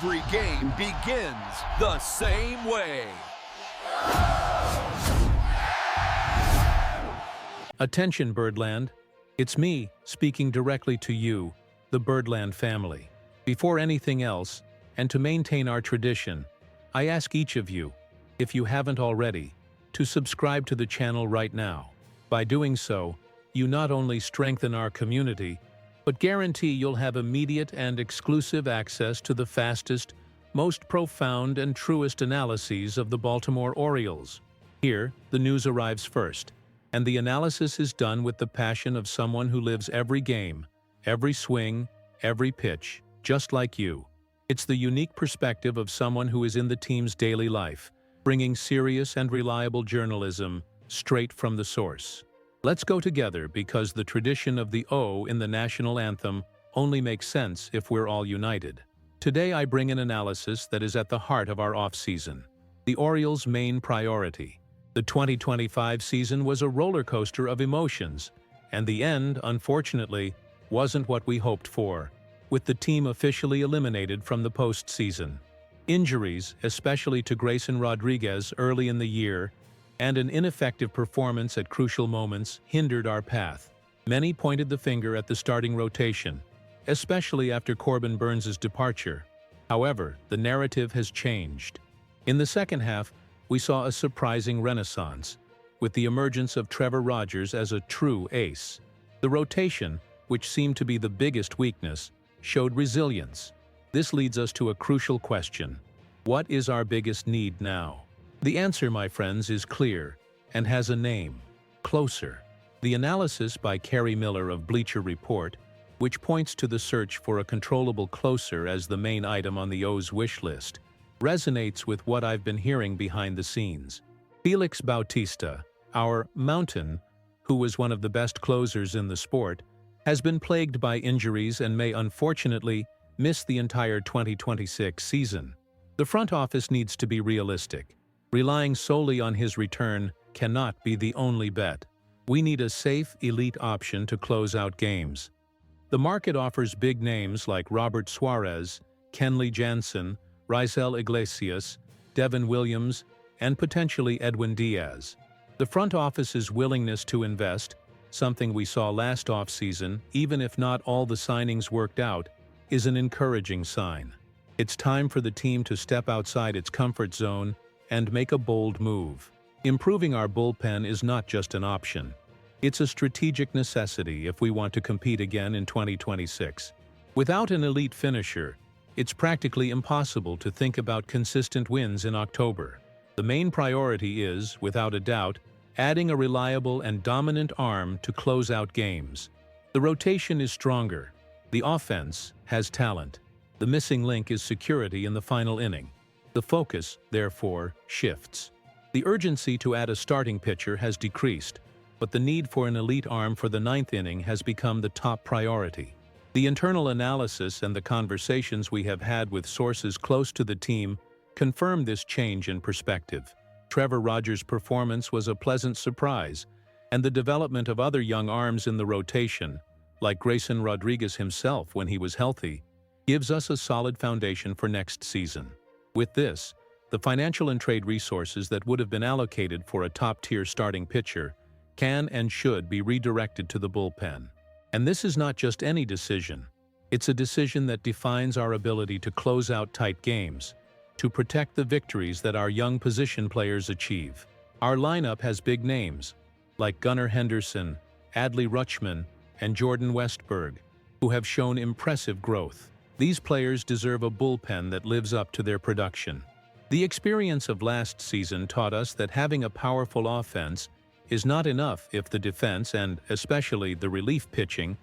Every game begins the same way. Attention, Birdland. It's me, speaking directly to you, the Birdland family. Before anything else, and to maintain our tradition, I ask each of you, if you haven't already, to subscribe to the channel right now. By doing so, you not only strengthen our community, but guarantee you'll have immediate and exclusive access to the fastest, most profound and truest analyses of the Baltimore Orioles. Here, the news arrives first, and the analysis is done with the passion of someone who lives every game, every swing, every pitch, just like you. It's the unique perspective of someone who is in the team's daily life, bringing serious and reliable journalism straight from the source. Let's go together because the tradition of the O in the national anthem only makes sense if we're all united. Today I bring an analysis that is at the heart of our off-season, the Orioles' main priority. The 2025 season was a roller coaster of emotions, and the end, unfortunately, wasn't what we hoped for, with the team officially eliminated from the postseason. Injuries, especially to Grayson Rodriguez early in the year, and an ineffective performance at crucial moments hindered our path. Many pointed the finger at the starting rotation, especially after Corbin Burns' departure. However, the narrative has changed. In the second half, we saw a surprising renaissance, with the emergence of Trevor Rogers as a true ace. The rotation, which seemed to be the biggest weakness, showed resilience. This leads us to a crucial question. What is our biggest need now? The answer, my friends, is clear and has a name: closer. The analysis by Kerry Miller of Bleacher Report, which points to the search for a controllable closer as the main item on the O's wish list, resonates with what I've been hearing behind the scenes. Felix Bautista, our Mountain, who was one of the best closers in the sport, has been plagued by injuries and may unfortunately miss the entire 2026 season. The front office needs to be realistic. Relying solely on his return cannot be the only bet. We need a safe, elite option to close out games. The market offers big names like Robert Suarez, Kenley Jansen, Raisel Iglesias, Devin Williams, and potentially Edwin Diaz. The front office's willingness to invest, something we saw last offseason, even if not all the signings worked out, is an encouraging sign. It's time for the team to step outside its comfort zone and make a bold move. Improving our bullpen is not just an option. It's a strategic necessity if we want to compete again in 2026. Without an elite finisher, it's practically impossible to think about consistent wins in October. The main priority is, without a doubt, adding a reliable and dominant arm to close out games. The rotation is stronger. The offense has talent. The missing link is security in the final inning. The focus, therefore, shifts. The urgency to add a starting pitcher has decreased, but the need for an elite arm for the ninth inning has become the top priority. The internal analysis and the conversations we have had with sources close to the team confirm this change in perspective. Trevor Rogers' performance was a pleasant surprise, and the development of other young arms in the rotation, like Grayson Rodriguez himself when he was healthy, gives us a solid foundation for next season. With this, the financial and trade resources that would have been allocated for a top-tier starting pitcher can and should be redirected to the bullpen. And this is not just any decision. It's a decision that defines our ability to close out tight games, to protect the victories that our young position players achieve. Our lineup has big names, like Gunnar Henderson, Adley Rutschman, and Jordan Westberg, who have shown impressive growth. These players deserve a bullpen that lives up to their production. The experience of last season taught us that having a powerful offense is not enough if the defense and especially the relief pitching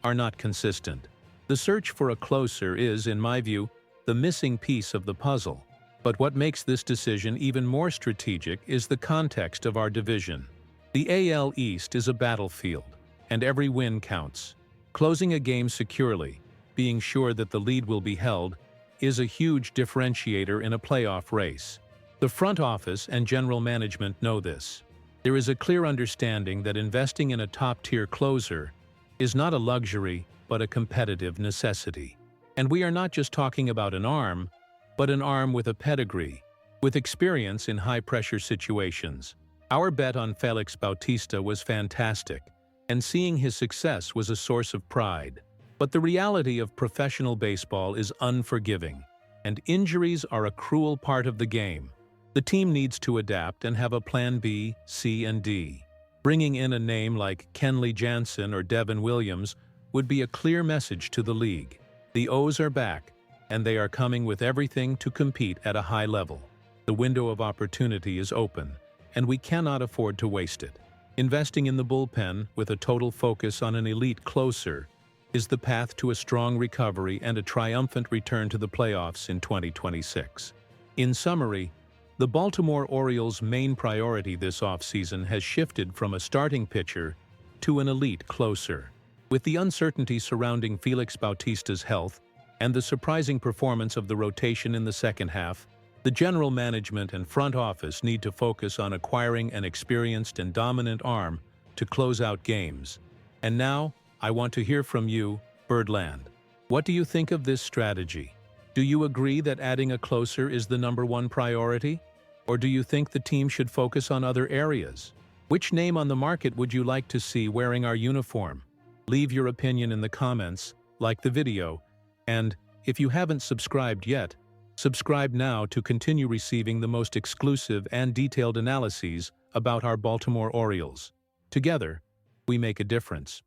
are not consistent. The search for a closer is, in my view, the missing piece of the puzzle. But what makes this decision even more strategic is the context of our division. The AL East is a battlefield, and every win counts. Closing a game securely, being sure that the lead will be held, is a huge differentiator in a playoff race. The front office and general management know this. There is a clear understanding that investing in a top-tier closer is not a luxury, but a competitive necessity. And we are not just talking about an arm, but an arm with a pedigree, with experience in high-pressure situations. Our bet on Felix Bautista was fantastic, and seeing his success was a source of pride. But the reality of professional baseball is unforgiving, and injuries are a cruel part of the game. The team needs to adapt and have a plan B, C, and D. Bringing in a name like Kenley Jansen or Devin Williams would be a clear message to the league. The O's are back, and they are coming with everything to compete at a high level. The window of opportunity is open, and we cannot afford to waste it. Investing in the bullpen with a total focus on an elite closer is the path to a strong recovery and a triumphant return to the playoffs in 2026. In summary, the Baltimore Orioles' main priority this offseason has shifted from a starting pitcher to an elite closer. With the uncertainty surrounding Felix Bautista's health and the surprising performance of the rotation in the second half, the general management and front office need to focus on acquiring an experienced and dominant arm to close out games. And now, I want to hear from you, Birdland. What do you think of this strategy? Do you agree that adding a closer is the #1 priority? Or do you think the team should focus on other areas? Which name on the market would you like to see wearing our uniform? Leave your opinion in the comments, like the video, and if you haven't subscribed yet, subscribe now to continue receiving the most exclusive and detailed analyses about our Baltimore Orioles. Together, we make a difference.